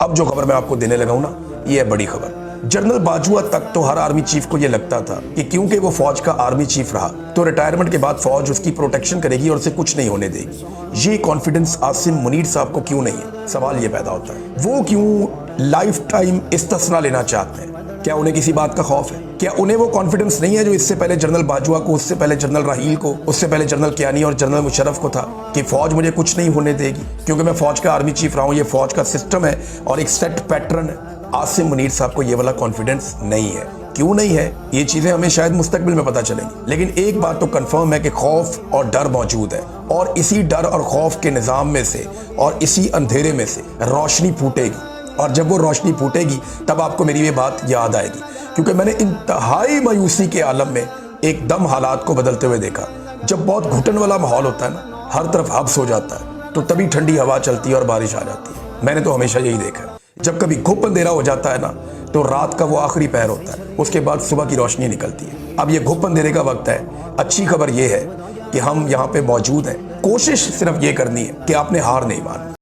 اب جو खबर मैं आपको देने लगा हूं ना, ये है बड़ी खबर। जनरल बाजवा तक तो हर आर्मी चीफ को ये लगता था कि क्योंकि वो फौज का आर्मी चीफ रहा तो रिटायरमेंट के बाद फौज उसकी प्रोटेक्शन करेगी और उसे कुछ नहीं होने देगी। ये कॉन्फिडेंस आसिम मुनीर साहब को क्यों नहीं है? सवाल ये पैदा होता है, वो क्यों लाइफ टाइम इस्तिस्ना लेना चाहते हैं? क्या उन्हें किसी बात का खौफ है? क्या उन्हें वो कॉन्फिडेंस नहीं है जो इससे पहले जनरल बाजवा को, उससे पहले जनरल राहील को, उससे पहले जनरल कियानी और जनरल मुशर्रफ को था कि फौज मुझे कुछ नहीं होने देगी क्योंकि मैं फौज का आर्मी चीफ रहा हूं, ये फौज का सिस्टम है और एक सेट पैटर्न है। आसिम मुनीर साहब को ये वाला कॉन्फिडेंस नहीं है। क्यों नहीं है? ये चीजें हमें शायद मुस्तकबिल में पता चलेंगी, लेकिन एक बात तो कंफर्म है कि खौफ और डर मौजूद है और इसी डर और खौफ के निजाम में से और इसी अंधेरे में से रोशनी फूटेगी और जब वो रोशनी फूटेगी तब आपको मेरी ये बात याद आएगी, क्योंकि मैंने इंतहाई मायूसी के आलम में एकदम हालात को बदलते हुए देखा। जब बहुत घुटन वाला माहौल होता है ना, हर तरफ हब्स हो जाता है, तो तभी ठंडी हवा चलती है और बारिश आ जाती है। मैंने तो हमेशा यही देखा है, जब कभी घुप अंधेरा हो जाता है ना, तो रात का वो आखिरी पहर होता है, उसके बाद सुबह की रोशनी निकलती है। अब ये घुप अंधेरे का वक्त है। अच्छी खबर ये है कि हम यहाँ पे मौजूद हैं। कोशिश सिर्फ ये करनी है कि आपने हार नहीं मानी।